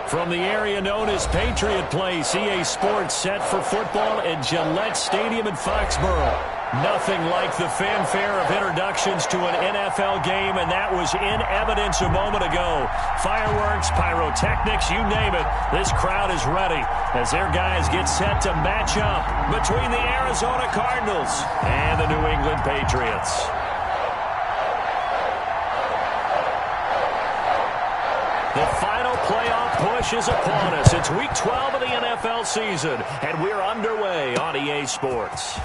From the area known as Patriot Place, EA Sports set for football at Gillette Stadium in Foxborough. Nothing like the fanfare of introductions to an NFL game, and that was in evidence a moment ago. Fireworks, pyrotechnics, you name it. This crowd is ready as their guys get set to match up between the Arizona Cardinals and the New England Patriots. The final playoff push is upon us. It's Week 12 of the NFL season, and we're underway on EA Sports.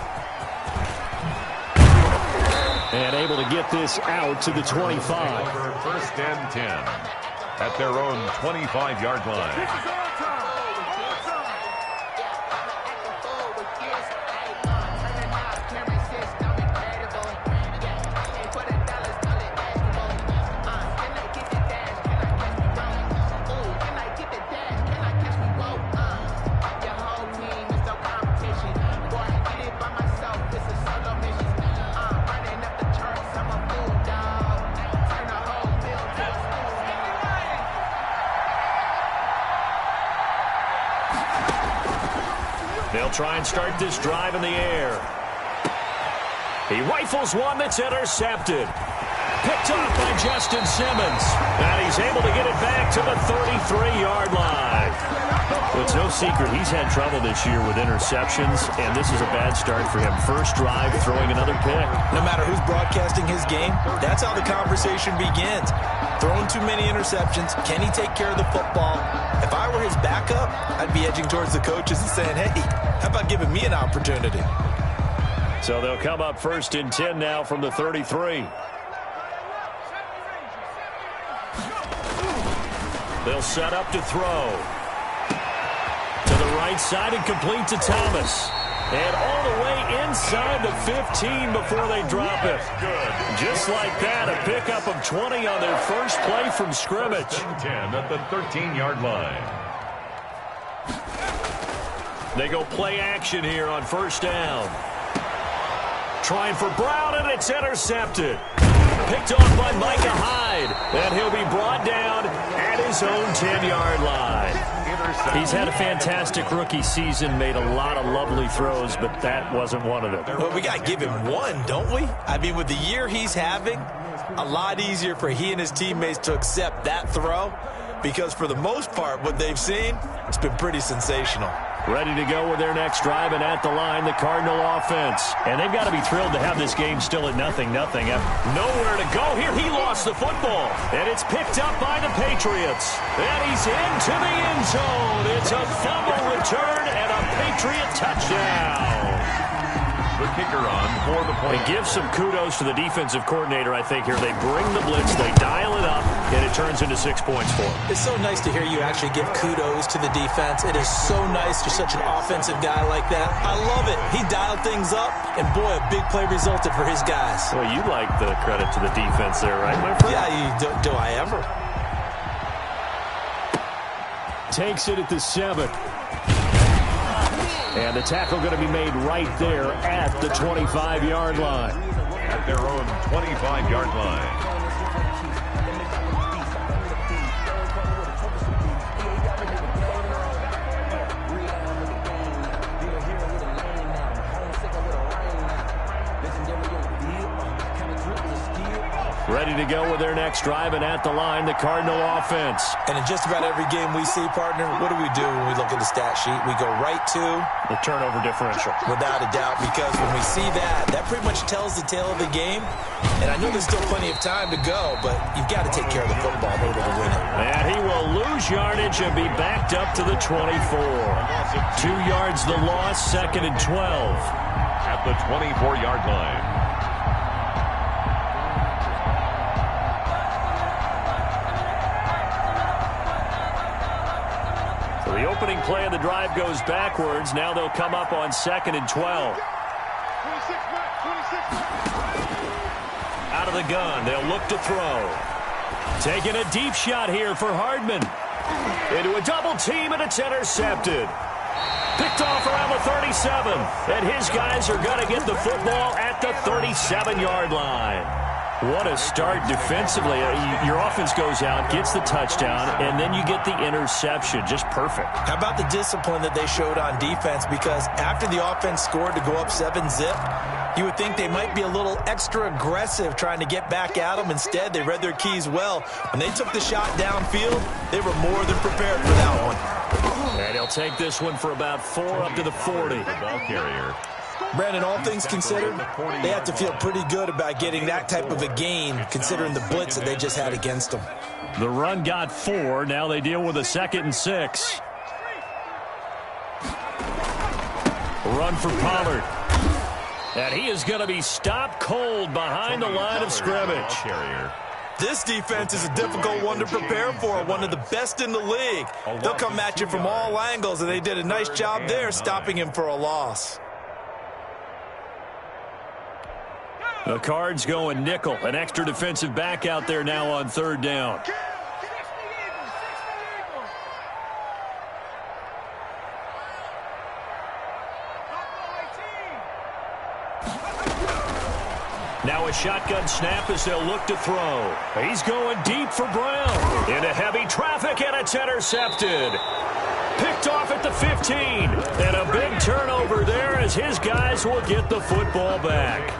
And able to get this out to the 25. First and 10 at their own 25-yard line. They'll try and start this drive in the air. He rifles one that's intercepted. Picked off by Justin Simmons. And he's able to get it back to the 33-yard line. Well, it's no secret he's had trouble this year with interceptions, and this is a bad start for him. First drive, throwing another pick. No matter who's broadcasting his game, that's how the conversation begins. Throwing too many interceptions. Can he take care of the football? If I were his backup, I'd be edging towards the coaches and saying, hey, how about giving me an opportunity? So they'll come up first and 10 now from the 33. They'll set up to throw. To the right side and complete to Thomas. And all the way inside the 15 before they drop it. Just like that, a pickup of 20 on their first play from scrimmage. 10 at the 13-yard line. They go play action here on first down. Trying for Brown, and it's intercepted. Picked off by Micah Hyde. And he'll be brought down at his own 10-yard line. He's had a fantastic rookie season, made a lot of lovely throws, but that wasn't one of them. Well, we got to give him one, don't we? I mean, with the year he's having, a lot easier for he and his teammates to accept that throw, because for the most part, what they've seen, it's been pretty sensational. Ready to go with their next drive, and at the line, the Cardinal offense. And they've got to be thrilled to have this game still at 0-0. Nowhere to go here. He lost the football, and it's picked up by the Patriots. And he's into the end zone. It's a fumble return and a Patriot touchdown. The kicker on for the point. And give some kudos to the defensive coordinator, I think, here. They bring the blitz, they dial it up, and it turns into 6 points for them. It's so nice to hear you actually give kudos to the defense. It is so nice. You're such an offensive guy like that. I love it. He dialed things up, and boy, a big play resulted for his guys. Well, you like the credit to the defense there, right, my friend? Yeah, do I ever? Takes it at the 7. And the tackle going to be made right there at the 25-yard line. At their own 25-yard line. Ready to go with their next drive, and at the line, the Cardinal offense. And in just about every game we see, partner, what do we do when we look at the stat sheet? We go right to the turnover differential. Without a doubt, because when we see that, that pretty much tells the tale of the game. And I know there's still plenty of time to go, but you've got to take care of the football in order to win it. And he will lose yardage and be backed up to the 24. 2 yards the loss, 2nd and 12. At the 24-yard line. The opening play of the drive goes backwards. Now they'll come up on 2nd and 12. Out of the gun, they'll look to throw. Taking a deep shot here for Hardman. Into a double team, and it's intercepted. Picked off around the 37. And his guys are going to get the football at the 37-yard line. What a start defensively. Your offense goes out, gets the touchdown, and then you get the interception. Just perfect. How about the discipline that they showed on defense? Because after the offense scored to go up 7-zip, you would think they might be a little extra aggressive trying to get back at them. Instead, they read their keys well. When they took the shot downfield, they were more than prepared for that one. And he'll take this one for about 4 up to the 40. The ball carrier. Brandon, all things considered, they have to feel pretty good about getting that type of a gain, considering the blitz that they just had against them. The run got 4. Now they deal with a 2nd and 6. Run for Pollard. And he is going to be stopped cold behind the line of scrimmage. This defense is a difficult one to prepare for, one of the best in the league. They'll come at you from all angles, and they did a nice job there stopping him for a loss. The Cards going nickel. An extra defensive back out there now on 3rd down. Now a shotgun snap as they'll look to throw. He's going deep for Brown. Into heavy traffic, and it's intercepted. Picked off at the 15. And a big turnover there as his guys will get the football back.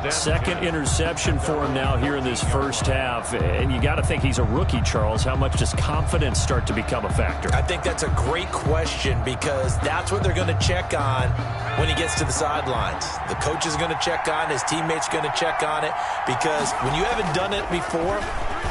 2nd interception for him now here in this first half. And you got to think he's a rookie, Charles. How much does confidence start to become a factor? I think that's a great question because that's what they're going to check on when he gets to the sidelines. The coach is going to check on, his teammates going to check on it, because when you haven't done it before,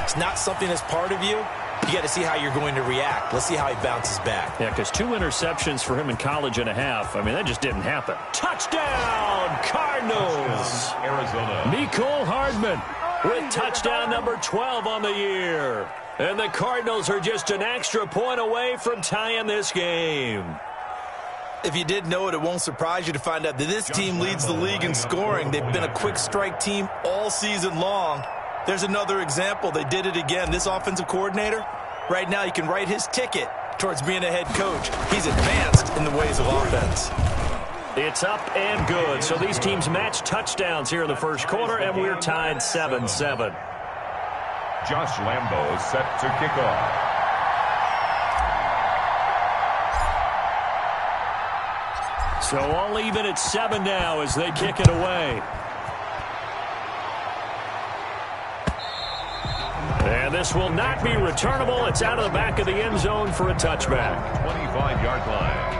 it's not something that's part of you. You got to see how you're going to react. Let's see how he bounces back. Yeah, because 2 interceptions for him in college and a half. I mean, that just didn't happen. Touchdown, Cardinals! Arizona. Mecole Hardman with touchdown number 12 on the year. And the Cardinals are just an extra point away from tying this game. If you did know it, it won't surprise you to find out that this team leads the league in scoring. They've been a quick strike team all season long. There's another example. They did it again. This offensive coordinator, right now, you can write his ticket towards being a head coach. He's advanced in the ways of offense. It's up and good. So these teams match touchdowns here in the first quarter, and we're tied 7-7. Josh Lambo set to kick off. So all even at 7 now as they kick it away. And this will not be returnable. It's out of the back of the end zone for a touchback. 25-yard line.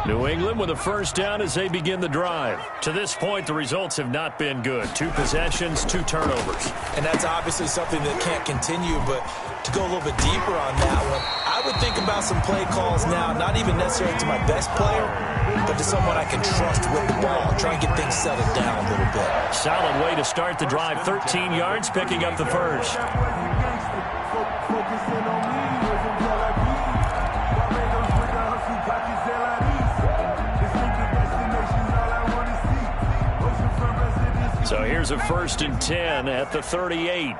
New England with a first down as they begin the drive. To this point, the results have not been good. 2 possessions, 2 turnovers. And that's obviously something that can't continue, but to go a little bit deeper on that one, I would think about some play calls now, not even necessarily to my best player, but to someone I can trust with the ball. Try and get things settled down a little bit. Solid way to start the drive. 13 yards, picking up the first. So here's a 1st and 10 at the 38.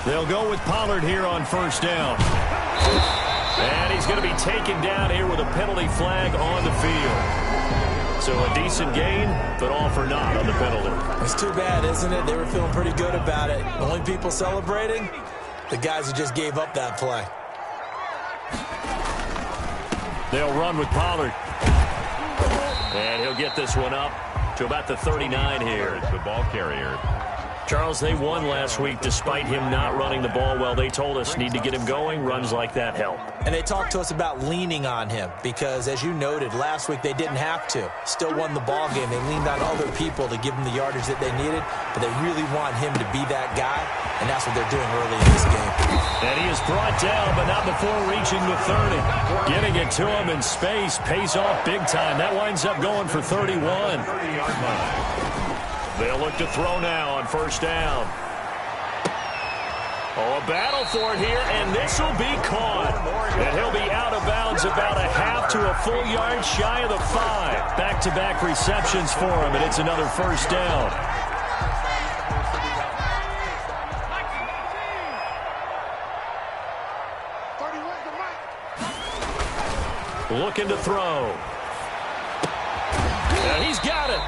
They'll go with Pollard here on first down. And he's going to be taken down here with a penalty flag on the field. So a decent gain, but all for naught on the penalty. It's too bad, isn't it? They were feeling pretty good about it. The only people celebrating, the guys who just gave up that play. They'll run with Pollard. And he'll get this one up to about the 39 here. The ball carrier. Charles, they won last week despite him not running the ball well. They told us need to get him going. Runs like that help. And they talked to us about leaning on him because, as you noted, last week they didn't have to. Still won the ball game. They leaned on other people to give them the yardage that they needed, but they really want him to be that guy, and that's what they're doing early in this game. And he is brought down, but not before reaching the 30. Getting it to him in space pays off big time. That winds up going for 31. 30-yard line. They'll look to throw now on first down. Oh, a battle for it here, and this will be caught. And he'll be out of bounds about a half to a full yard shy of the 5. Back-to-back receptions for him, and it's another first down. looking to throw. And he's got it.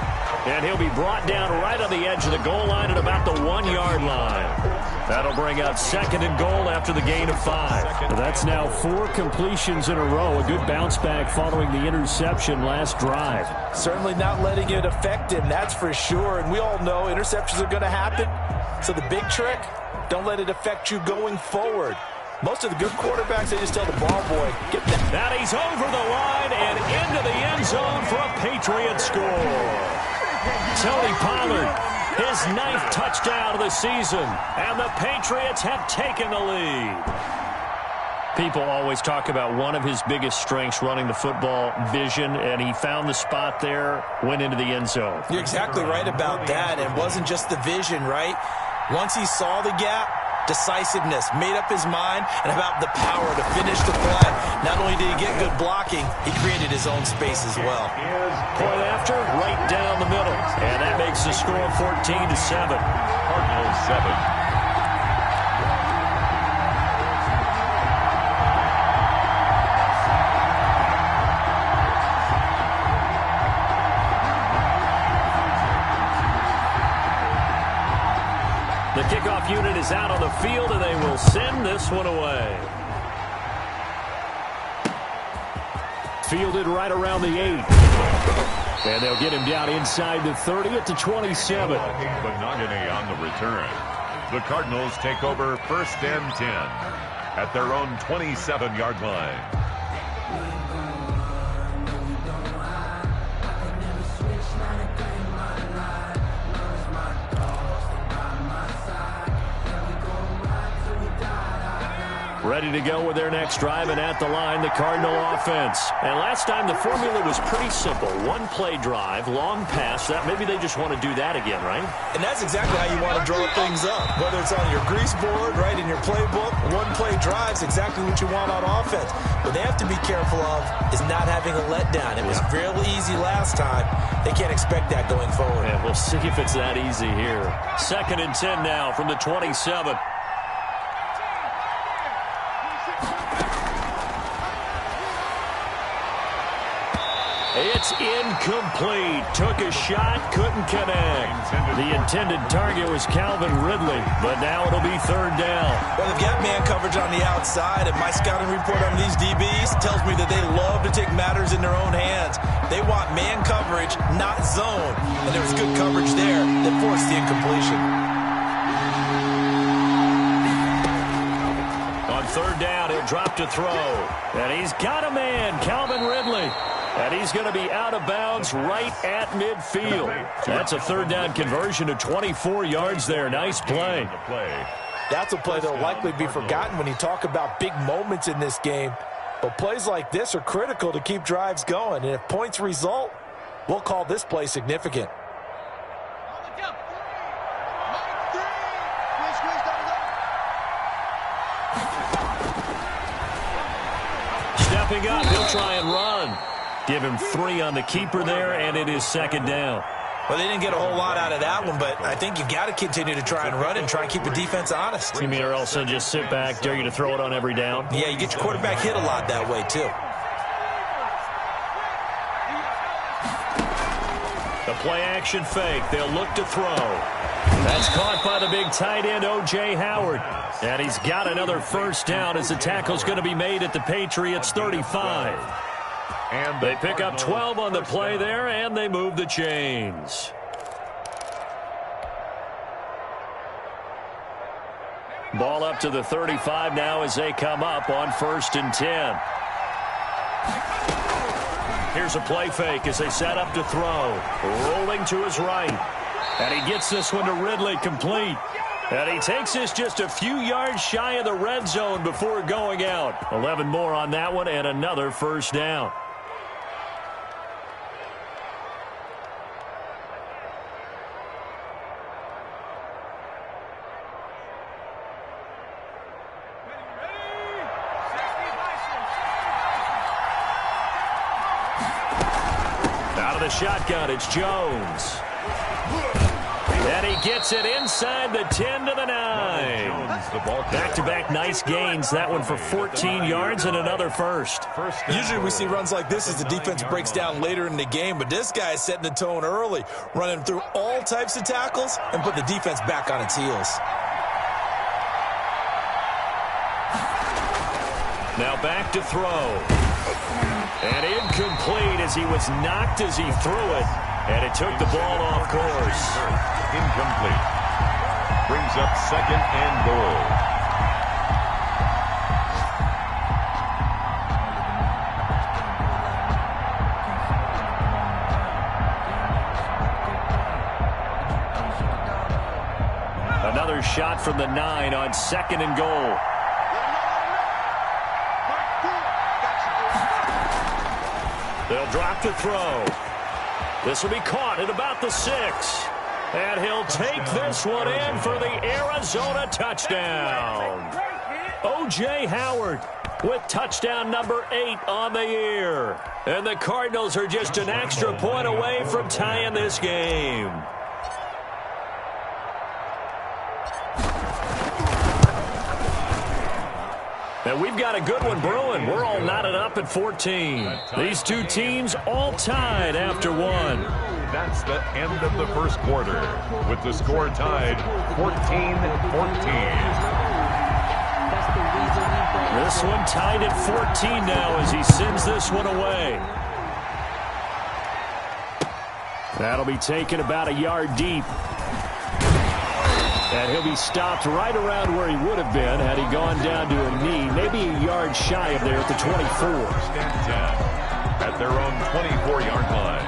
And he'll be brought down right on the edge of the goal line at about the 1-yard line. That'll bring out 2nd and goal after the gain of 5. That's now 4 completions in a row. A good bounce back following the interception last drive. Certainly not letting it affect him, that's for sure. And we all know interceptions are going to happen. So the big trick, don't let it affect you going forward. Most of the good quarterbacks, they just tell the ball boy, get that. Now he's over the line and into the end zone for a Patriot score. Tony Pollard, his 9th touchdown of the season, and the Patriots have taken the lead. People always talk about one of his biggest strengths running the football, vision, and he found the spot there, went into the end zone. You're exactly right about that. It wasn't just the vision, right? Once he saw the gap, decisiveness, made up his mind, and about the power to finish the play. Not only did he get good blocking, he created his own space as well. Point after, right down the middle. And that makes the score 14-7. Cardinals 7. The kickoff unit is out on the field, and they will send this one away. Fielded right around the 8. And they'll get him down inside the 30 at the 27. Benogany on the return. The Cardinals take over 1st and 10 at their own 27-yard line. Ready to go with their next drive, and at the line, the Cardinal offense. And last time, the formula was pretty simple. 1-play drive, long pass. That maybe they just want to do that again, right? And that's exactly how you want to draw things up. Whether it's on your grease board, right, in your playbook, 1-play drive's exactly what you want on offense. What they have to be careful of is not having a letdown. It was fairly easy last time. They can't expect that going forward. And we'll see if it's that easy here. 2nd and 10 now from the 27. It's incomplete. Took a shot, couldn't connect. The intended target was Calvin Ridley, but now it'll be 3rd down. Well, they've got man coverage on the outside, and my scouting report on these DBs tells me that they love to take matters in their own hands. They want man coverage, not zone. And there was good coverage there that forced the incompletion. On 3rd down, he'll drop to throw. And he's got a man, Calvin Ridley. And he's going to be out of bounds right at midfield. That's a 3rd down conversion of 24 yards there. Nice play. That's a play that will likely be forgotten when you talk about big moments in this game. But plays like this are critical to keep drives going. And if points result, we'll call this play significant. Stepping up, he'll try and run. Give him 3 on the keeper there, and it is 2nd down. Well, they didn't get a whole lot out of that one, but I think you've got to continue to try and run and try and keep the defense honest. You mean or else just sit back, dare you to throw it on every down? Yeah, you get your quarterback hit a lot that way, too. The play-action fake. They'll look to throw. That's caught by the big tight end, O.J. Howard. And he's got another 1st down as the tackle's going to be made at the Patriots' 35. And they pick up 12 on the play there, and they move the chains. Ball up to the 35 now as they come up on 1st and 10. Here's a play fake as they set up to throw. Rolling to his right. And he gets this one to Ridley complete. And he takes this just a few yards shy of the red zone before going out. 11 more on that one and another 1st down. Out of the shotgun, it's Jones. And he gets it inside the 10 to the 9. Back-to-back nice gains. That one for 14 yards and another first. Usually we see runs like this as the defense breaks down later in the game, but this guy is setting the tone early, running through all types of tackles and put the defense back on its heels. Now back to throw. And incomplete as he was knocked as he threw it. And it took the ball off course. Incomplete. Brings up 2nd and goal. Another shot from the 9 on 2nd and goal. They'll drop to throw. This will be caught at about the 6. And he'll take this one in for the Arizona touchdown. O.J. Howard with touchdown number 8 on the year. And the Cardinals are just an extra point away from tying this game. And we've got a good one brewing. We're all knotted up at 14. These two teams all tied after 1. That's the end of the first quarter, with the score tied 14-14. This one tied at 14 now as he sends this one away. That'll be taken about a yard deep. And he'll be stopped right around where he would have been had he gone down to a knee, maybe a yard shy of there at the 24. At their own 24-yard line.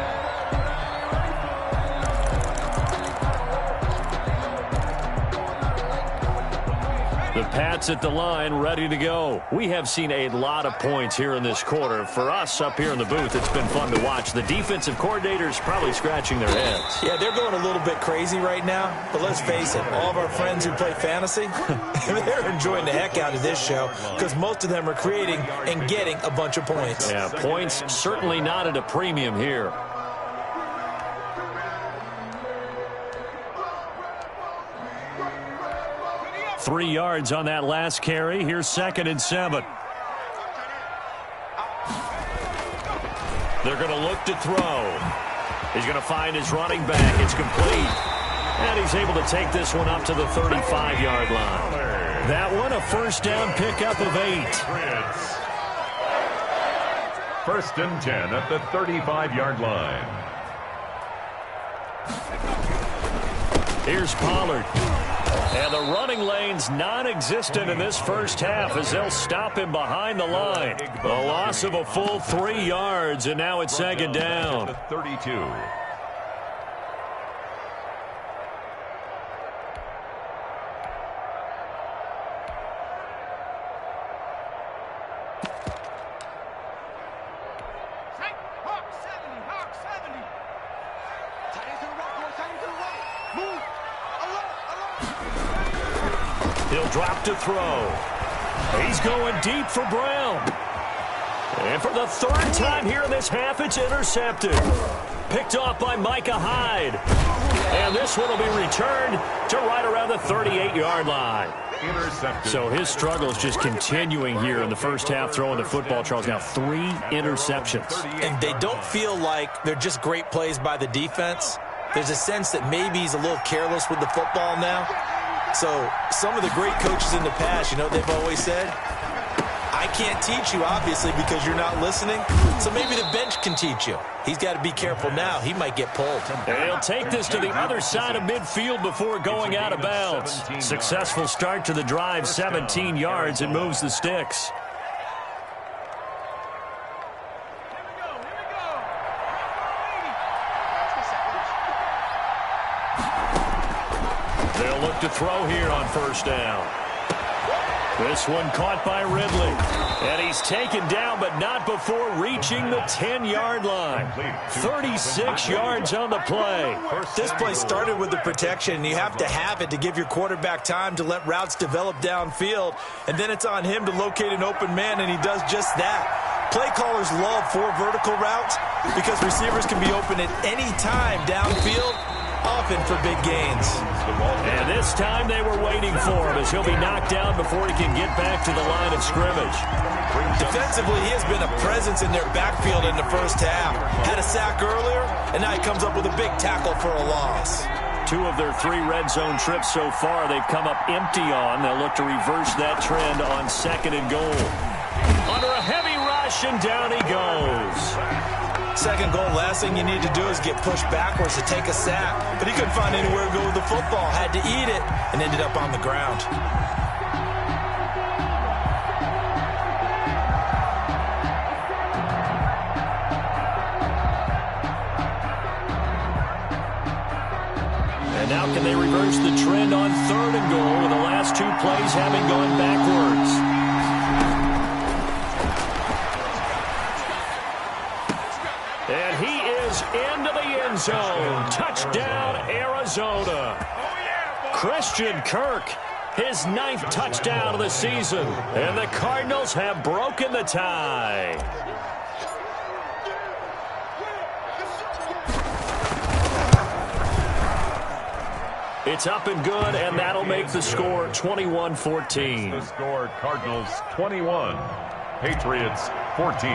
The Pats at the line, ready to go. We have seen a lot of points here in this quarter. For us up here in the booth, it's been fun to watch. The defensive coordinators probably scratching their heads. Yeah, they're going a little bit crazy right now. But let's face it, all of our friends who play fantasy, they're enjoying the heck out of this show because most of them are creating and getting a bunch of points. Yeah, points certainly not at a premium here. Three yards on that last carry. Here's 2nd and 7. They're going to look to throw. He's going to find his running back. It's complete. And he's able to take this one up to the 35-yard line. That one, a first down pickup of 8. 1st and 10 at the 35-yard line. Here's Pollard. And the running lane's non-existent in this first half as they'll stop him behind the line. A loss of a full 3 yards, and now it's 2nd down. 32. He'll drop to throw. He's going deep for Brown. And for the 3rd time here in this half, it's intercepted. Picked off by Micah Hyde. And this one will be returned to right around the 38-yard line. Intercepted. So his struggle is just continuing here in the first half, throwing the football, Charles. Now 3 interceptions. And they don't feel like they're just great plays by the defense. There's a sense that maybe he's a little careless with the football now. So some of the great coaches in the past, you know what they've always said? I can't teach you, obviously, because you're not listening. So maybe the bench can teach you. He's got to be careful now. He might get pulled. And he'll take this to the other side of midfield before going out of bounds. Successful start to the drive, 17 yards, and moves the sticks. They'll look to throw here on 1st down. This one caught by Ridley. And he's taken down, but not before reaching the 10-yard line. 36 yards on the play. This play started with the protection, and you have to have it to give your quarterback time to let routes develop downfield. And then it's on him to locate an open man, and he does just that. Play callers love 4 vertical routes because receivers can be open at any time downfield. often for big gains. And this time they were waiting for him as he'll be knocked down before he can get back to the line of scrimmage. Defensively, he has been a presence in their backfield in the first half. Had a sack earlier, and now he comes up with a big tackle for a loss. 2 of their 3 red zone trips so far they've come up empty on. They'll look to reverse that trend on 2nd and goal. Under a heavy rush, and down he goes. 2nd goal, last thing you need to do is get pushed backwards to take a sack. But he couldn't find anywhere to go with the football. Had to eat it and ended up on the ground. And now can they reverse the trend on 3rd and goal with the last 2 plays having gone backwards? And he is into the end zone. Touchdown, Arizona. Christian Kirk, his 9th touchdown of the season. And the Cardinals have broken the tie. It's up and good, and that'll make the score 21-14. The score, Cardinals 21, Patriots 14.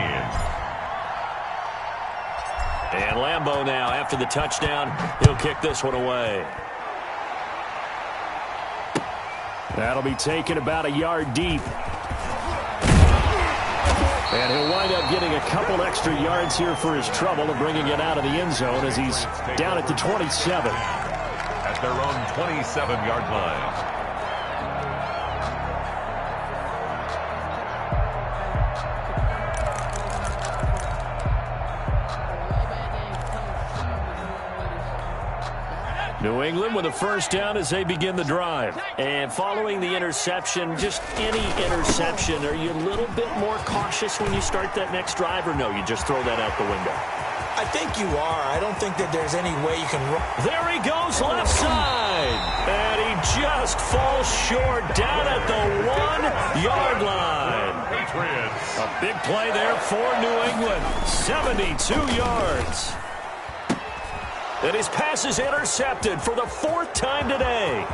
And Lambeau now, after the touchdown, he'll kick this one away. That'll be taken about a yard deep. And he'll wind up getting a couple extra yards here for his trouble of bringing it out of the end zone as he's down at the 27. At their own 27-yard line. New England with a first down as they begin the drive. And following the interception, just any interception, are you a little bit more cautious when you start that next drive, or no, you just throw that out the window? I think you are. I don't think that there's any way you can run. There he goes left side. And he just falls short down at the 1-yard line. Patriots. A big play there for New England. 72 yards. And his pass is intercepted for the 4th time today.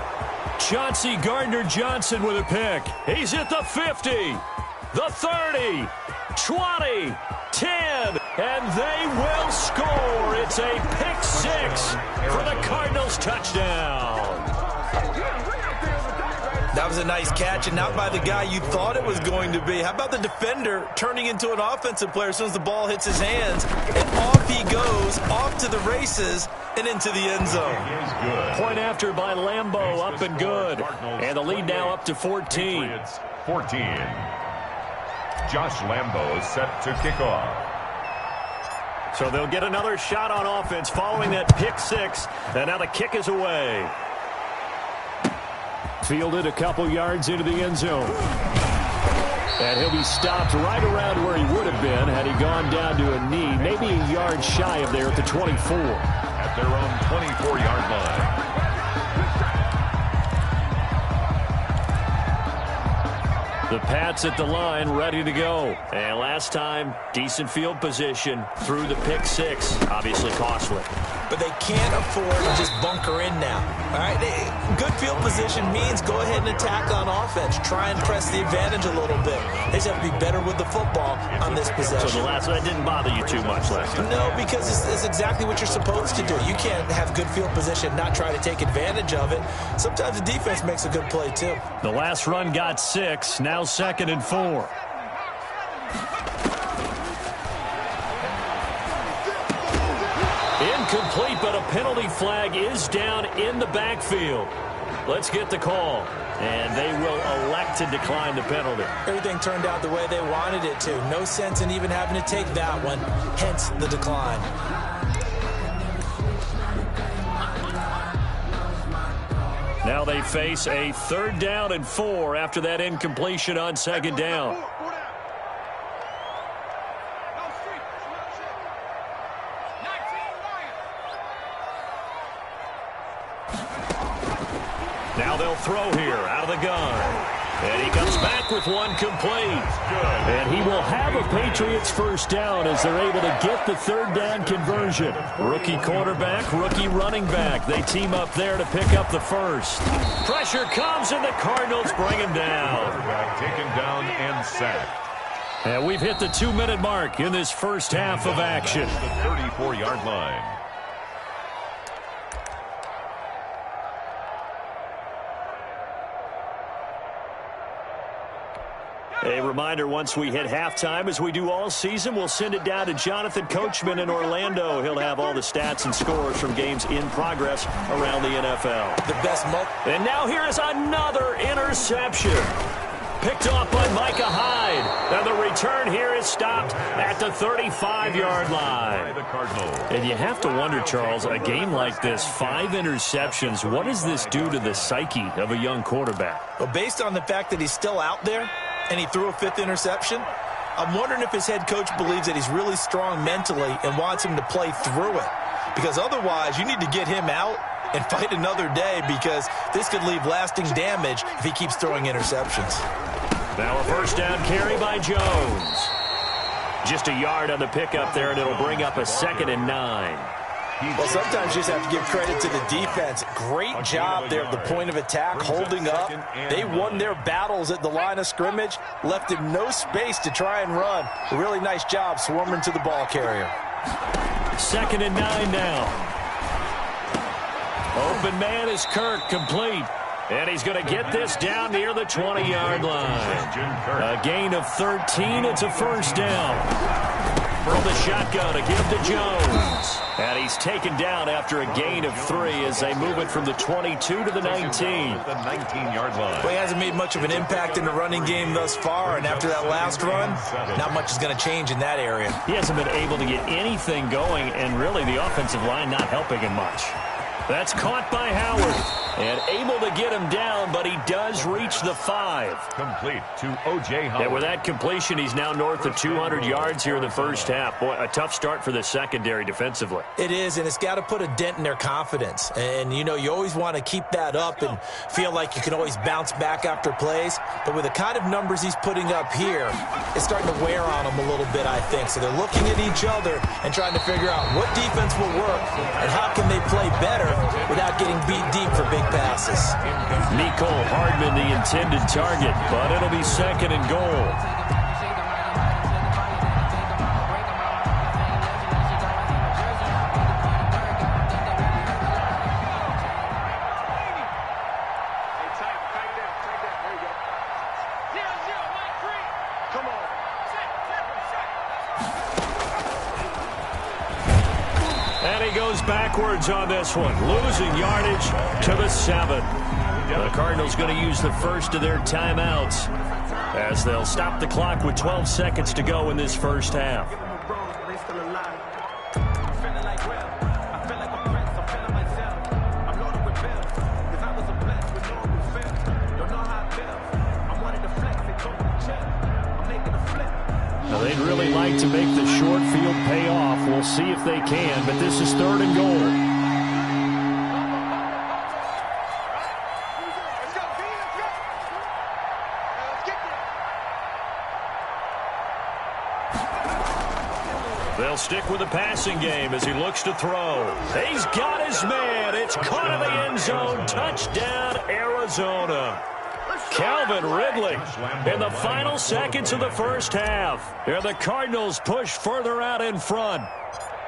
Chauncey Gardner-Johnson with a pick. He's at the 50, the 30, 20, 10, and they will score. It's a pick 6 for the Cardinals touchdown. That was a nice catch, and not by the guy you thought it was going to be. How about the defender turning into an offensive player as soon as the ball hits his hands? And off he goes, off to the races, and into the end zone. Point after by Lambeau, up and good. And the lead now up to 14. Patriots 14. Josh Lambeau is set to kick off. So they'll get another shot on offense following that pick 6. And now the kick is away. Fielded a couple yards into the end zone. And he'll be stopped right around where he would have been had he gone down to a knee, maybe a yard shy of there at the 24. At their own 24-yard line. The Pats at the line, ready to go. And last time, decent field position through the pick 6. Obviously costly. But they can't afford to just bunker in now. All right, good field position means go ahead and attack on offense. Try and press the advantage a little bit. They just have to be better with the football on this possession. So the last one didn't bother you too much last time? No, because it's exactly what you're supposed to do. You can't have good field position and not try to take advantage of it. Sometimes the defense makes a good play, too. The last run got 6, now 2nd and 4. Incomplete, but a penalty flag is down in the backfield. Let's get the call. And they will elect to decline the penalty. Everything turned out the way they wanted it to. No sense in even having to take that one, hence the decline. Now they face a 3rd down and 4 after that incompletion on 2nd down. Now they'll throw here out of the gun. And he comes back with one complete. And he will have a Patriots first down as they're able to get the third down conversion. Rookie quarterback, rookie running back. They team up there to pick up the first. Pressure comes and the Cardinals bring him down. Taken down and sacked. And we've hit the 2-minute mark in this first half of action. The 34-yard line. A reminder, once we hit halftime, as we do all season, we'll send it down to Jonathan Coachman in Orlando. He'll have all the stats and scores from games in progress around the NFL. The best And now here is another interception. Picked off by Micah Hyde. And the return here is stopped at the 35-yard line. And you have to wonder, Charles, a game like this, 5 interceptions, what does this do to the psyche of a young quarterback? Well, based on the fact that he's still out there and he threw a 5th interception, I'm wondering if his head coach believes that he's really strong mentally and wants him to play through it. Because otherwise, you need to get him out and fight another day, because this could leave lasting damage if he keeps throwing interceptions. Now a first down carry by Jones. Just a yard on the pickup there, and it'll bring up a 2nd and 9. Well, sometimes you just have to give credit to the defense. Great job there at the point of attack, holding up. They won their battles at the line of scrimmage, left him no space to try and run. A really nice job swarming to the ball carrier. 2nd and 9 now. Open man is Kirk, complete. And he's going to get this down near the 20-yard line. A gain of 13. It's a first down. From the shotgun, a give to Jones. And he's taken down after a gain of 3 as they move it from the 22 to the 19. The 19-yard line. Well, he hasn't made much of an impact in the running game thus far, and after that last run, not much is going to change in that area. He hasn't been able to get anything going, and really the offensive line not helping him much. That's caught by Howard. And able to get him down, but he does reach the 5. Complete to O.J. Howard. And with that completion, he's now north of 200 yards here in the first half. Boy, a tough start for the secondary defensively. It is, and it's got to put a dent in their confidence. And, you know, you always want to keep that up and feel like you can always bounce back after plays. But with the kind of numbers he's putting up here, it's starting to wear on them a little bit, I think. So they're looking at each other and trying to figure out what defense will work and how can they play better without getting beat deep for big passes. Mecole Hardman the intended target, but it'll be 2nd and goal. Backwards on this one, losing yardage to the 7. The Cardinals going to use the first of their timeouts as they'll stop the clock with 12 seconds to go in this first half. They'd really like to make the short field pay off. We'll see if they can, but this is 3rd and goal. They'll stick with the passing game as he looks to throw. He's got his man. It's caught in the end zone. Touchdown, Arizona. Calvin Ridley in the final seconds of the first half. And the Cardinals push further out in front.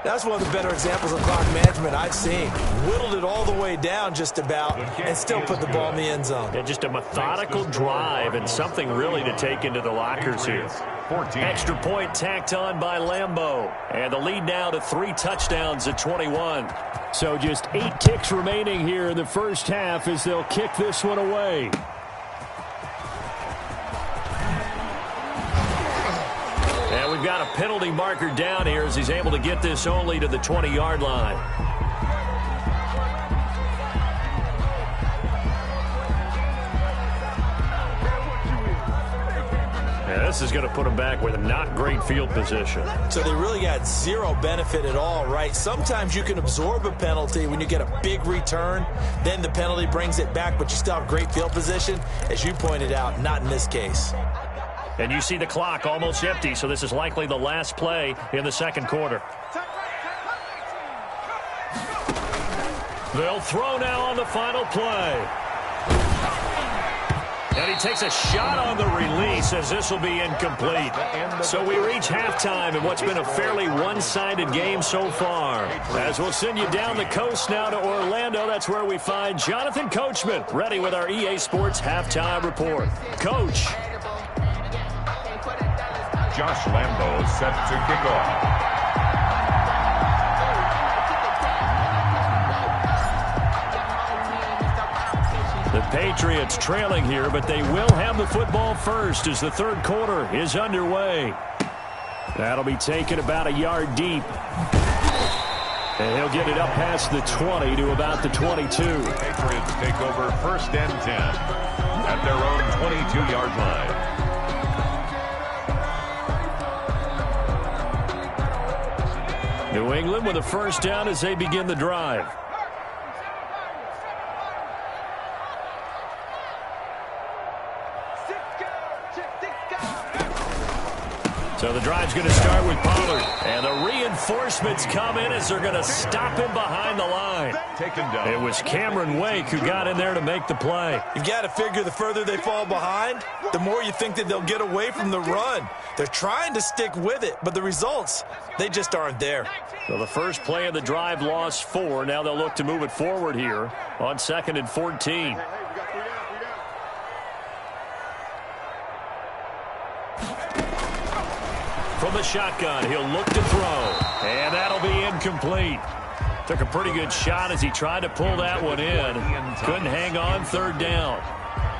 That's one of the better examples of clock management I've seen. Whittled it all the way down just about and still put the ball in the end zone. Yeah, just a methodical drive and something really to take into the lockers here. 14. Extra point tacked on by Lambeau. And the lead now to 3 touchdowns at 21. So just 8 kicks remaining here in the first half as they'll kick this one away. And we've got a penalty marker down here as he's able to get this only to the 20-yard line. Yeah, this is going to put them back with a not great field position. So they really got zero benefit at all, right? Sometimes you can absorb a penalty when you get a big return. Then the penalty brings it back, but you still have great field position. As you pointed out, not in this case. And you see the clock almost empty, so this is likely the last play in the second quarter. They'll throw now on the final play. And he takes a shot on the release as this will be incomplete. So we reach halftime in what's been a fairly one-sided game so far. As we'll send you down the coast now to Orlando, that's where we find Jonathan Coachman ready with our EA Sports Halftime Report. Coach. Josh Lambo set to kick off. The Patriots trailing here, but they will have the football first as the third quarter is underway. That'll be taken about a yard deep. And he'll get it up past the 20 to about the 22. The Patriots take over 1st and 10 at their own 22-yard line. New England with a first down as they begin the drive. So the drive's going to start with Pollard. And the reinforcements come in as they're going to stop him behind the line. Taken down. It was Cameron Wake who got in there to make the play. You've got to figure the further they fall behind, the more you think that they'll get away from the run. They're trying to stick with it, but the results, they just aren't there. So the first play of the drive lost 4. Now they'll look to move it forward here on 2nd and 14. From the shotgun, he'll look to throw. And that'll be incomplete. Took a pretty good shot as he tried to pull that one in. Couldn't hang on 3rd down.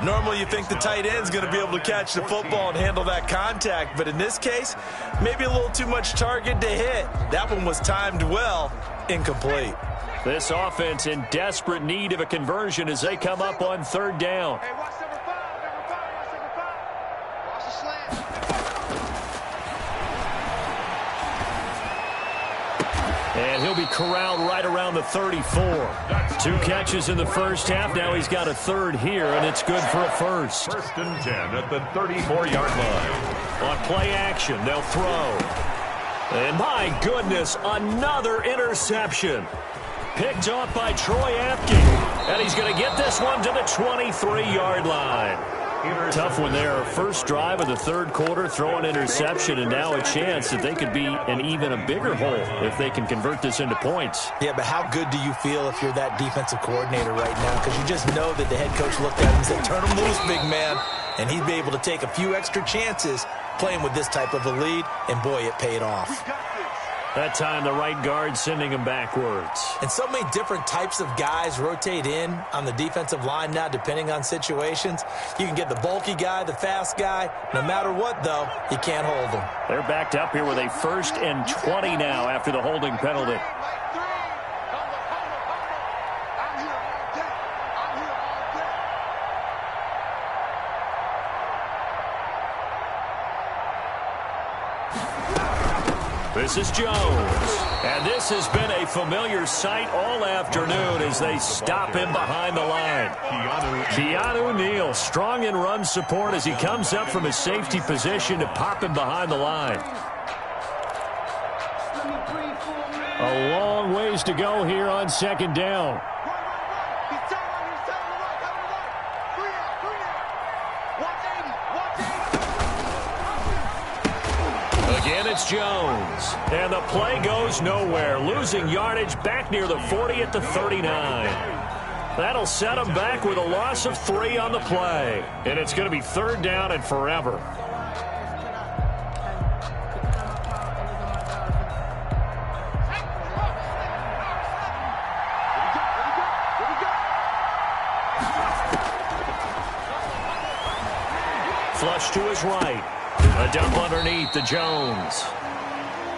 Normally you think the tight end's going to be able to catch the football and handle that contact, but in this case, maybe a little too much target to hit. That one was timed well, incomplete. This offense in desperate need of a conversion as they come up on 3rd down. Hey, watch number 5, watch the slant. And he'll be corralled right around the 34. 2 catches in the first half. Now he's got a 3rd here, and it's good for a first. 1st and 10 at the 34-yard line. On play action, they'll throw. And my goodness, another interception. Picked off by Troy Apke. And he's going to get this one to the 23-yard line. Tough one there. First drive of the 3rd quarter, throw an interception, and now a chance that they could be in even a bigger hole if they can convert this into points. Yeah, but how good do you feel if you're that defensive coordinator right now? Because you just know that the head coach looked at him and said, turn him loose, big man. And he'd be able to take a few extra chances playing with this type of a lead, and boy, it paid off. That time, the right guard sending him backwards. And so many different types of guys rotate in on the defensive line now, depending on situations. You can get the bulky guy, the fast guy. No matter what, though, you can't hold them. They're backed up here with a 1st and 20 now after the holding penalty. This is Jones. And this has been a familiar sight all afternoon as they stop him behind the line. Keanu Neal, strong in run support as he comes up from his safety position to pop him behind the line. A long ways to go here on 2nd down. Again, it's Jones. And the play goes nowhere. Losing yardage back near the 40 at the 39. That'll set him back with a loss of 3 on the play. And it's going to be 3rd down and forever. Flush to his right. A dump underneath to Jones.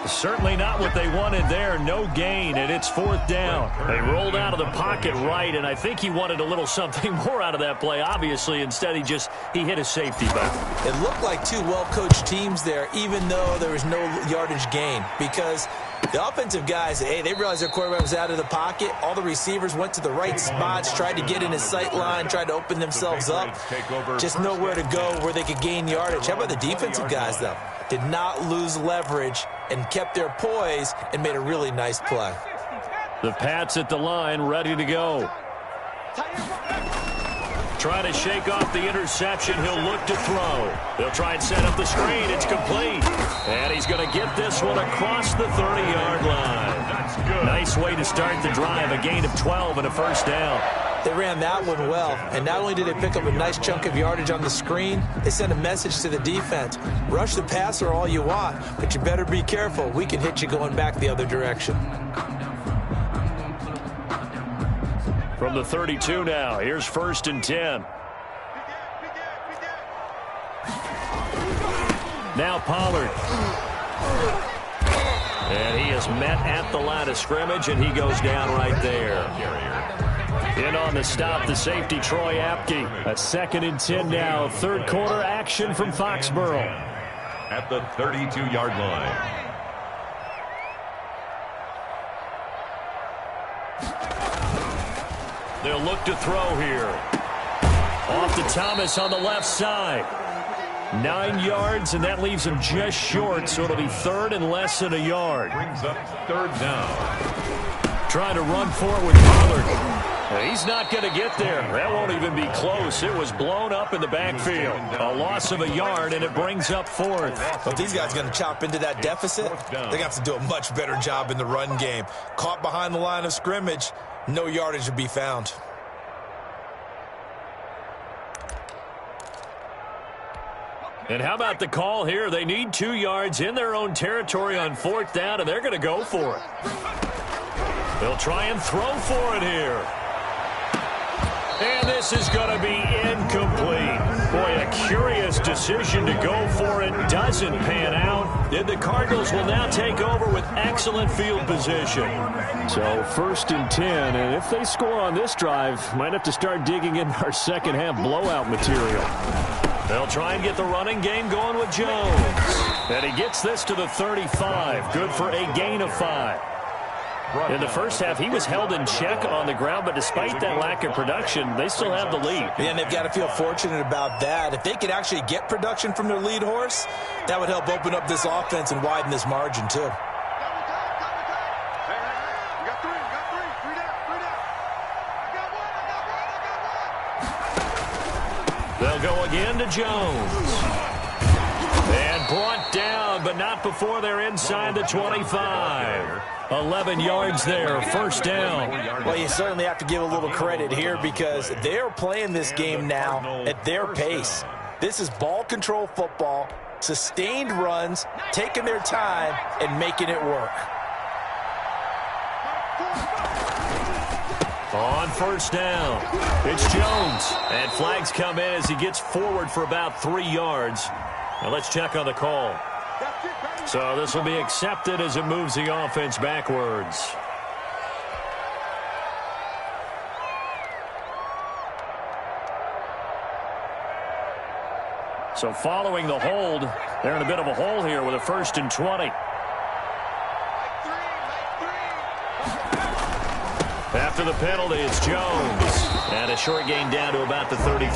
Certainly not what they wanted there. No gain, and it's 4th down. They rolled out of the pocket right, and I think he wanted a little something more out of that play, obviously. Instead, he hit a safety back. It looked like two well-coached teams there, even though there was no yardage gain, because the offensive guys, hey, they realized their quarterback was out of the pocket. All the receivers went to the right spots, tried to get in his sight line, tried to open themselves up. Just nowhere to go where they could gain yardage. How about the defensive guys, though? Did not lose leverage and kept their poise and made a really nice play. The Pats at the line, ready to go. Trying to shake off the interception. He'll look to throw. They'll try and set up the screen. It's complete. And he's going to get this one across the 30-yard line. That's good. Nice way to start the drive. A gain of 12 and a first down. They ran that one well, and not only did they pick up a nice chunk of yardage on the screen, they sent a message to the defense. Rush the passer all you want, but you better be careful. We can hit you going back the other direction. From the 32 now, here's 1st and 10. Now Pollard. And he is met at the line of scrimmage, and he goes down right there. In on the stop, the safety, Troy Apke. A 2nd and 10 now. 3rd quarter action from Foxborough. At the 32-yard line. They'll look to throw here. Off to Thomas on the left side. 9 yards, and that leaves him just short, so it'll be 3rd and less than a yard. Brings up 3rd down. Trying to run forward with Pollard. He's not going to get there. That won't even be close. It was blown up in the backfield. A loss of a yard, and it brings up 4th. Well, if these guys are going to chop into that deficit, they got to do a much better job in the run game. Caught behind the line of scrimmage, no yardage to be found. And how about the call here? They need 2 yards in their own territory on 4th down, and they're going to go for it. They'll try and throw for it here. And this is going to be incomplete. Boy, a curious decision to go for it. Doesn't pan out. And the Cardinals will now take over with excellent field position. So 1st and 10, and if they score on this drive, might have to start digging in our second half blowout material. They'll try and get the running game going with Jones. And he gets this to the 35. Good for a gain of 5. In the first half, he was held in check on the ground, but despite that lack of production, they still have the lead. Yeah, and they've got to feel fortunate about that. If they could actually get production from their lead horse, that would help open up this offense and widen this margin, too. They'll go again to Jones. And brought down, but not before they're inside the 25. 11 yards there, first down. Well, you certainly have to give a little credit here because they're playing this game now at their pace. This is ball control football, sustained runs, taking their time, and making it work. On first down, it's Jones. And flags come in as he gets forward for about 3 yards. Now let's check on the call. So this will be accepted as it moves the offense backwards. So following the hold, they're in a bit of a hole here with a 1st and 20. After the penalty, it's Jones. And a short gain down to about the 33.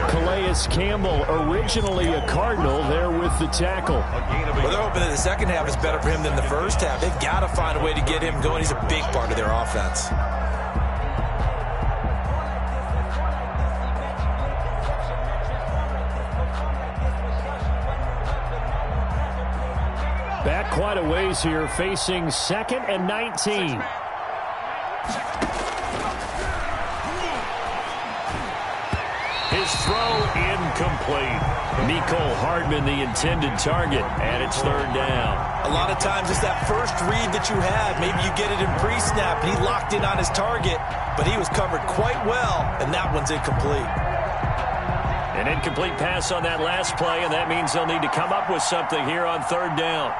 Calais Campbell, originally a Cardinal, there with the tackle. Well, they're hoping that the second half is better for him than the first half. They've got to find a way to get him going. He's a big part of their offense. Back quite a ways here, facing 2nd and 19. His throw incomplete. Mecole Hardman, the intended target, and it's 3rd down. A lot of times it's that first read that you have. Maybe you get it in pre-snap, and he locked in on his target, but he was covered quite well, and that one's incomplete. An incomplete pass on that last play, and that means they'll need to come up with something here on third down.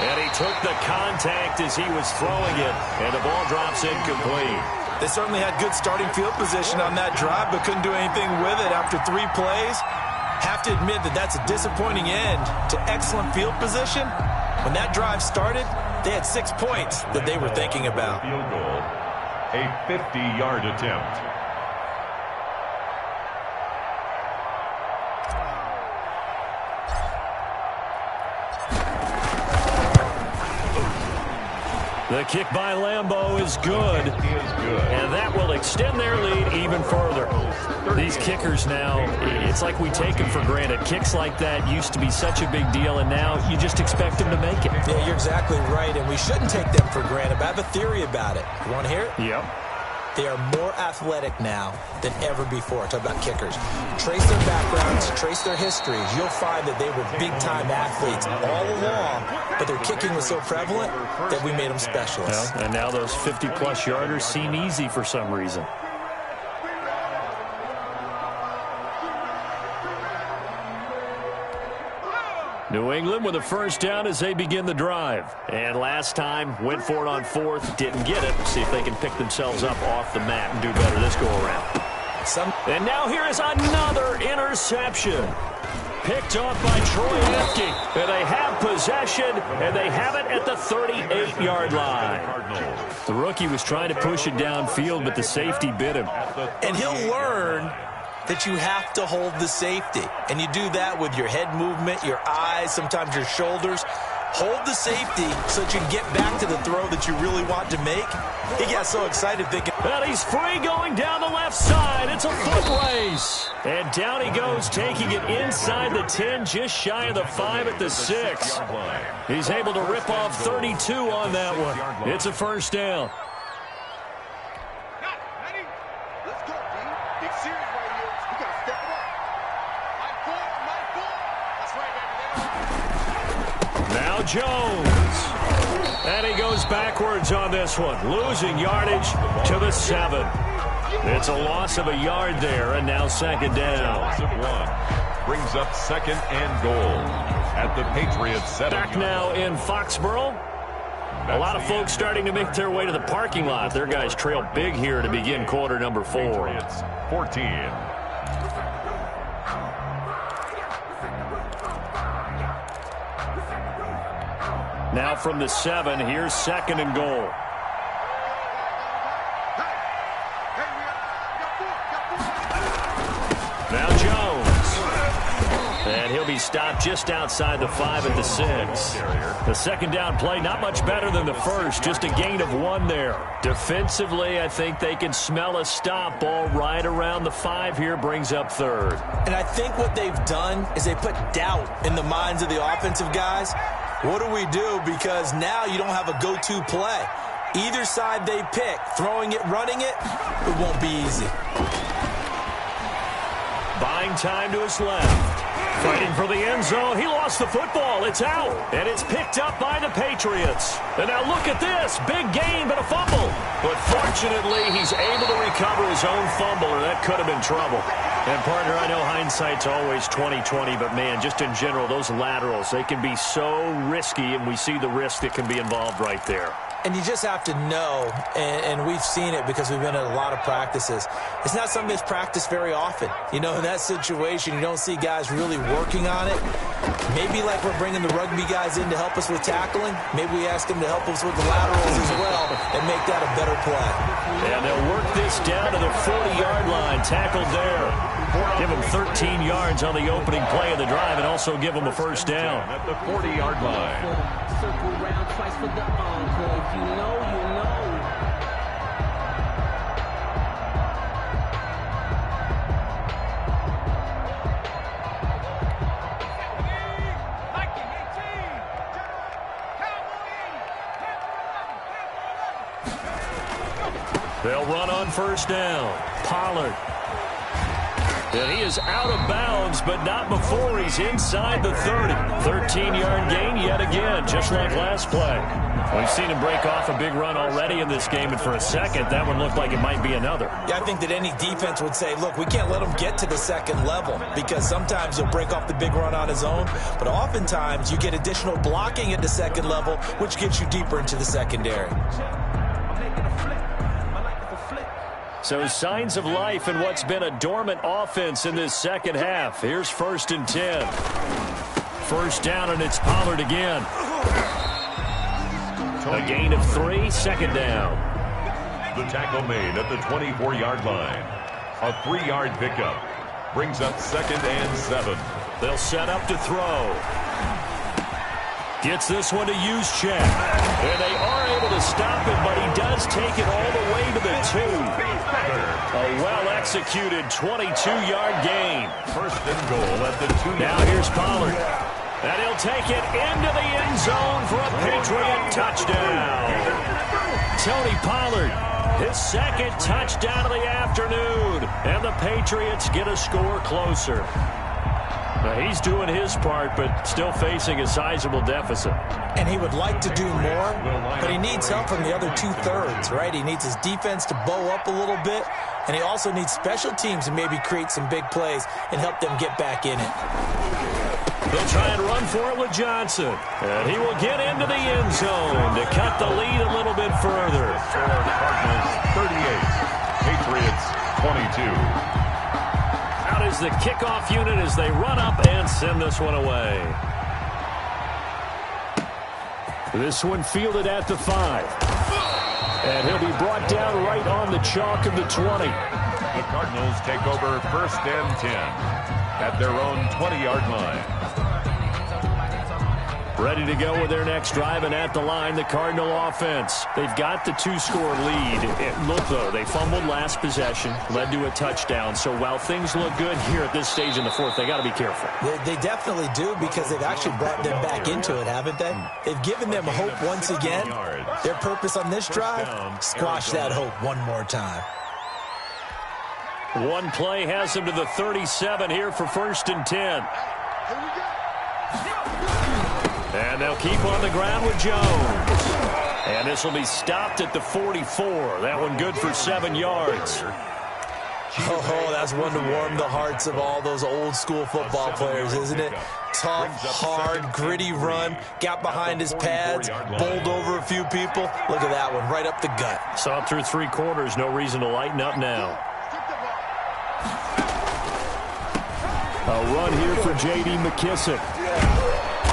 And he took the contact as he was throwing it, and the ball drops incomplete. They certainly had good starting field position on that drive, but couldn't do anything with it after 3 plays. Have to admit that that's a disappointing end to excellent field position. When that drive started, they had 6 points that they were thinking about. Field goal, a 50-yard attempt. The kick by Lambeau is good. And that will extend their lead even further. These kickers now, it's like we take them for granted. Kicks like that used to be such a big deal, and now you just expect them to make it. Yeah, you're exactly right, and we shouldn't take them for granted. But I have a theory about it. You want to hear it? Yep. They are more athletic now than ever before. Talk about kickers. Trace their backgrounds, trace their histories. You'll find that they were big-time athletes all along, but their kicking was so prevalent that we made them specialists. Well, and now those 50-plus yarders seem easy for some reason. New England with a first down as they begin the drive. And last time, went for it on 4th, didn't get it. See if they can pick themselves up off the mat and do better this go-around. And now here is another interception. Picked off by Troy Apke. And they have possession, and they have it at the 38-yard line. The rookie was trying to push it downfield, but the safety bit him. And he'll learn that you have to hold the safety. And you do that with your head movement, your eyes, sometimes your shoulders. Hold the safety so that you can get back to the throw that you really want to make. He got so excited thinking, and he's free going down the left side. It's a foot race. And down he goes, taking it inside the 10, just shy of the 5 at the 6. He's able to rip off 32 on that one. It's a first down. Now Jones. And he goes backwards on this one, losing yardage to the 7. It's a loss of a yard there, and now second down. Loss of 1. Brings up second and goal at the Patriots 7. Back now in Foxborough. A lot of folks starting to make their way to the parking lot. Their guys trail big here to begin quarter number 4. Patriots 14. Now from the 7, here's second and goal. Now Jones. And he'll be stopped just outside the 5 at the 6. The second down play, not much better than the first, just a gain of 1 there. Defensively, I think they can smell a stop. Ball right around the 5 here, brings up third. And I think what they've done is they put doubt in the minds of the offensive guys. What do we do? Because now you don't have a go-to play. Either side they pick, throwing it, running it, it won't be easy. Buying time to his left. Fighting for the end zone. He lost the football. It's out. And it's picked up by the Patriots. And now look at this. Big gain, but a fumble. But fortunately, he's able to recover his own fumble, or that could have been trouble. And, partner, I know hindsight's always 20/20, but, man, just in general, those laterals, they can be so risky, and we see the risk that can be involved right there. And you just have to know, and we've seen it because we've been at a lot of practices. It's not something that's practiced very often. You know, in that situation, you don't see guys really working on it. Maybe like we're bringing the rugby guys in to help us with tackling. Maybe we ask them to help us with the laterals as well and make that a better play. And they'll work this down to the 40-yard line, tackled there. Give them 13 yards on the opening play of the drive and also give them a first down. At the 40-yard line. Circle round twice for the encore. If you know, you know. They'll run on first down. Pollard. And he is out of bounds, but not before he's inside the 30. 13-yard gain yet again, just like last play. We've seen him break off a big run already in this game, and for a second, that one looked like it might be another. Yeah, I think that any defense would say, look, we can't let him get to the second level, because sometimes he'll break off the big run on his own, but oftentimes you get additional blocking at the second level, which gets you deeper into the secondary. So signs of life in what's been a dormant offense in this second half. Here's 1st and 10. First down, and it's Pollard again. A gain of 3, second down. The tackle made at the 24-yard line. A 3-yard pickup brings up 2nd and 7. They'll set up to throw. Gets this one to Juszczyk. And they are able to stop it, but he does take it all the way to the 2. A well-executed 22-yard gain. 1st and goal at the 2-yard line. Now here's Pollard. And he'll take it into the end zone for a Patriot touchdown. Tony Pollard, his 2nd touchdown of the afternoon. And the Patriots get a score closer. Now, he's doing his part, but still facing a sizable deficit. And he would like to do more, but he needs help from the other 2/3, right? He needs his defense to bow up a little bit, and he also needs special teams to maybe create some big plays and help them get back in it. They'll try and run for it with Johnson. And he will get into the end zone to cut the lead a little bit further. Cardinals 38, Patriots 22. Out is the kickoff unit as they run up and send this one away. This one fielded at the 5. And he'll be brought down right on the chalk of the 20. The Cardinals take over 1st and 10 at their own 20-yard line. Ready to go with their next drive, and at the line, the Cardinal offense. They've got the 2-score lead. Look, though, they fumbled last possession, led to a touchdown. So while things look good here at this stage in the 4th, they got to be careful. They definitely do, because they've actually brought them back into it, haven't they? They've given them hope once again. Their purpose on this drive, squash that hope one more time. One play has them to the 37 here for 1st and 10. And they'll keep on the ground with Jones. And this will be stopped at the 44. That one good for 7 yards. Oh, that's one to warm the hearts of all those old-school football players, isn't it? Tough, hard, gritty run. Got behind his pads, bowled over a few people. Look at that one, right up the gut. Saw it through 3 quarters. No reason to lighten up now. A run here for J.D. McKissic.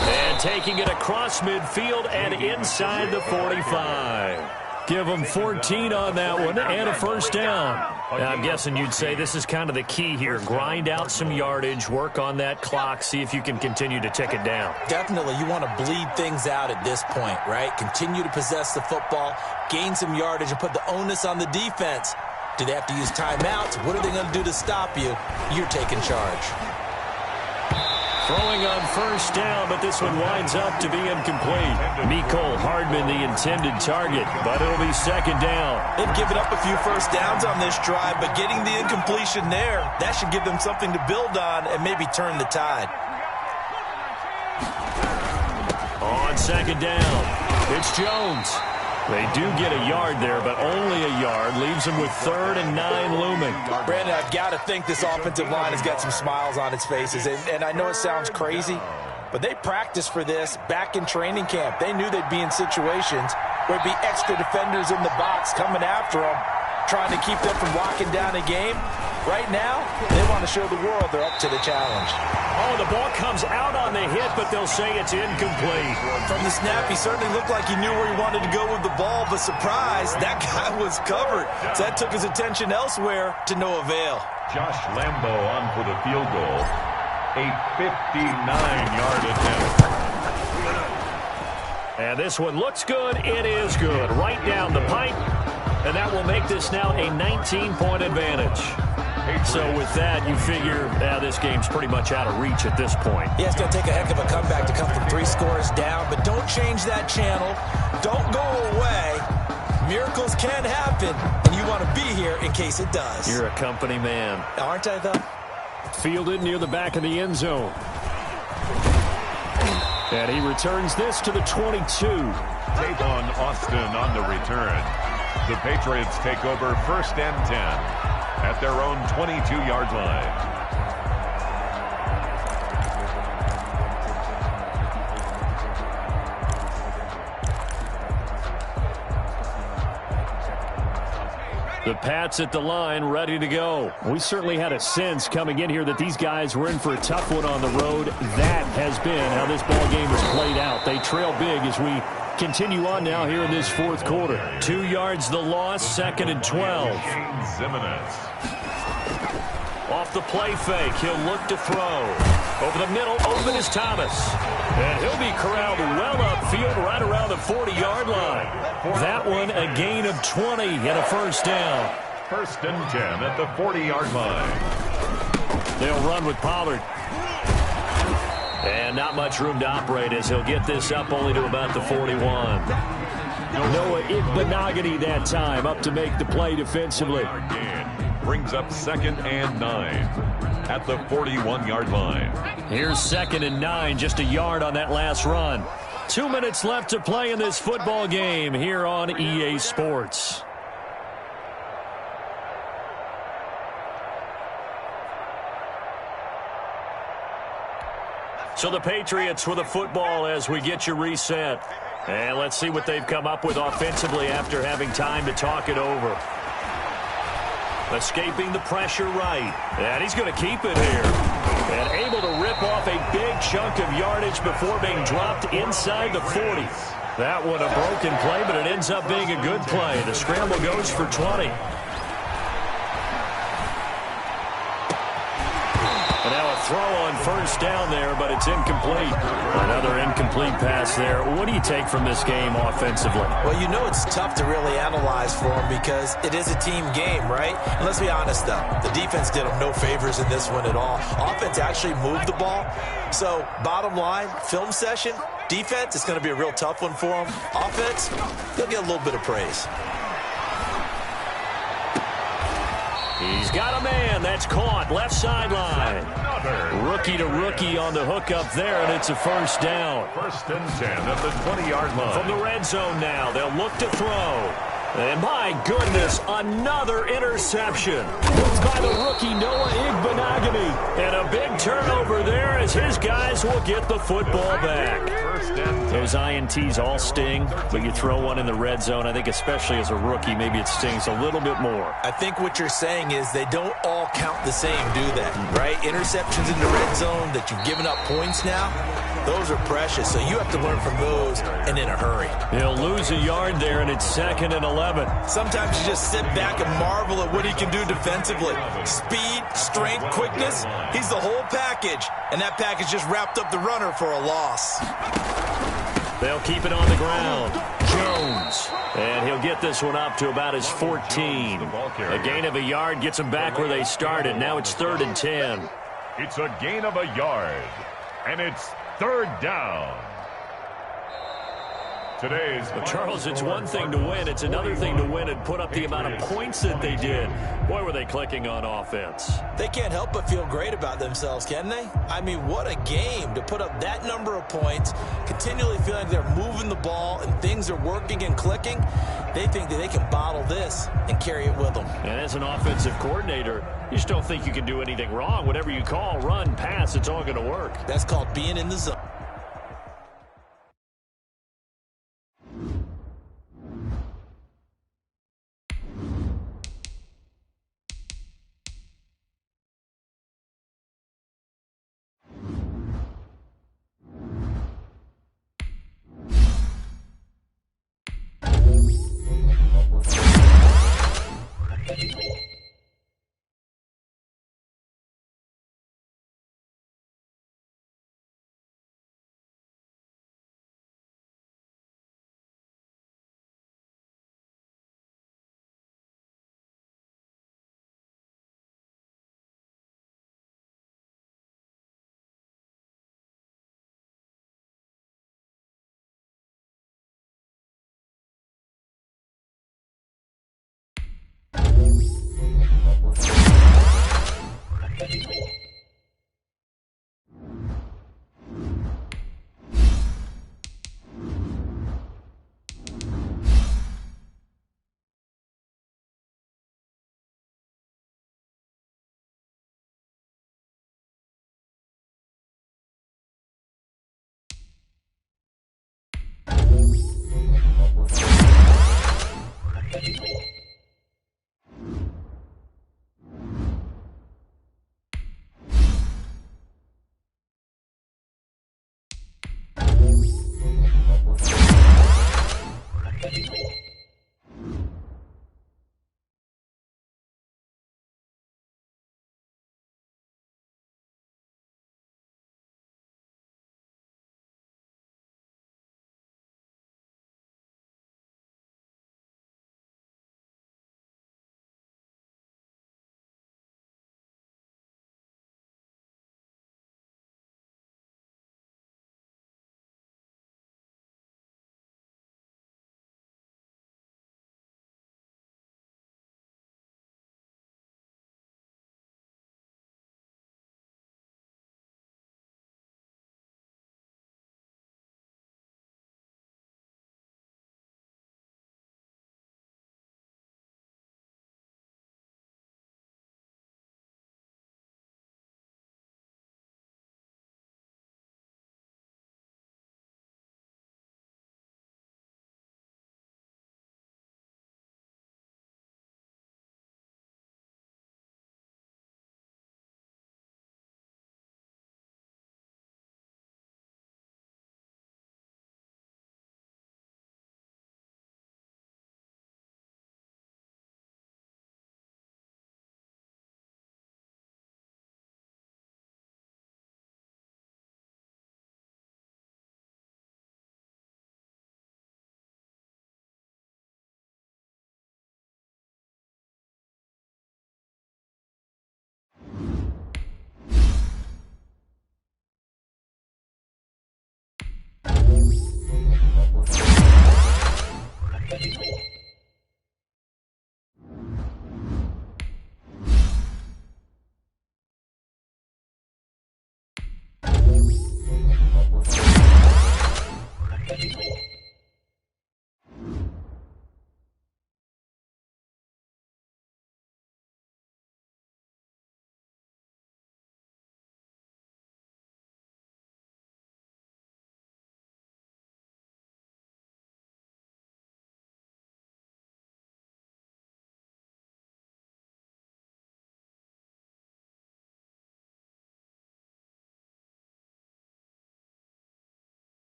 And taking it across midfield and inside the 45. Give them 14 on that one and a 1st down. Now, I'm guessing you'd say this is kind of the key here. Grind out some yardage, work on that clock, see if you can continue to tick it down. Definitely, you want to bleed things out at this point, right? Continue to possess the football, gain some yardage, and put the onus on the defense. Do they have to use timeouts? What are they going to do to stop you? You're taking charge. Throwing on 1st down, but this one winds up to be incomplete. Mecole Hardman, the intended target, but it'll be 2nd down. They've given up a few 1st downs on this drive, but getting the incompletion there, that should give them something to build on and maybe turn the tide. On 2nd down, it's Jones. They do get a yard there, but only a yard. Leaves them with 3rd and 9 looming. Brandon, I've got to think this offensive line has got some smiles on its faces. And I know it sounds crazy, but they practiced for this back in training camp. They knew they'd be in situations where there'd be extra defenders in the box coming after them, trying to keep them from locking down a game. Right now, they want to show the world they're up to the challenge. Oh, the ball comes out on the hit, but they'll say it's incomplete. From the snap, he certainly looked like he knew where he wanted to go with the ball, but surprise, that guy was covered. So that took his attention elsewhere to no avail. Josh Lambo on for the field goal. A 59-yard attempt. And this one looks good. It is good. Right down the pipe. And that will make this now a 19-point advantage. So with that, you figure this game's pretty much out of reach at this point. Yeah, it's going to take a heck of a comeback to come from 3 scores down, but don't change that channel. Don't go away. Miracles can happen, and you want to be here in case it does. You're a company man. Aren't I, though? Fielded near the back of the end zone. And he returns this to the 22. Tavon Austin on the return. The Patriots take over 1st and 10 at their own 22-yard line. The Pats at the line, ready to go. We certainly had a sense coming in here that these guys were in for a tough one on the road. That has been how this ball game has played out. They trail big as we continue on now here in this fourth quarter. 2 yards the loss, 2nd and 12. Zimenez. Off the play fake, he'll look to throw. Over the middle, open is Thomas. And he'll be corralled well upfield right around the 40-yard line. That one a gain of 20 and a first down. 1st and 10 at the 40-yard line. They'll run with Pollard. And not much room to operate as he'll get this up only to about the 41. Noah Igbinoghene that time up to make the play defensively. Brings up 2nd and 9 at the 41-yard line. Here's 2nd and 9, just a yard on that last run. 2 minutes left to play in this football game here on EA Sports. So the Patriots with the football as we get you reset. And let's see what they've come up with offensively after having time to talk it over. Escaping the pressure right. And he's going to keep it here. And able to rip off a big chunk of yardage before being dropped inside the 40. That one a broken play, but it ends up being a good play. The scramble goes for 20. And now a throw on first down there, but it's incomplete. Another incomplete pass there. What do you take from this game offensively? Well, you know it's tough to really analyze for them because it is a team game, right? And let's be honest, though. The defense did them no favors in this one at all. Offense actually moved the ball. So, bottom line, film session, defense, it's going to be a real tough one for them. Offense, they'll get a little bit of praise. He's got a man. That's caught. Left sideline. Rookie to rookie on the hook up there, and it's a first down. 1st and 10 at the 20-yard line. From the red zone now, they'll look to throw. And my goodness, another interception. It's by the rookie Noah Igbinoghene. And a big turnover there as his guys will get the football back. Those INTs all sting, but you throw one in the red zone, I think especially as a rookie, maybe it stings a little bit more. I think what you're saying is they don't all count the same, do they? Right? Interceptions in the red zone that you've given up points now, those are precious. So you have to learn from those and in a hurry. He'll lose a yard there, and it's 2nd and 11. Sometimes you just sit back and marvel at what he can do defensively. Speed, strength, quickness, he's the whole package. And that package just wrapped up the runner for a loss. They'll keep it on the ground. Jones. And he'll get this one up to about his 14. A gain of a yard gets them back where they started. Now it's 3rd and 10. It's a gain of a yard. And it's 3rd down. Charles, it's one thing to win. It's another thing to win and put up the amount of points that they did. Boy, were they clicking on offense. They can't help but feel great about themselves, can they? I mean, what a game to put up that number of points, continually feeling like they're moving the ball and things are working and clicking. They think that they can bottle this and carry it with them. And as an offensive coordinator, you just don't think you can do anything wrong. Whatever you call, run, pass, it's all going to work. That's called being in the zone. You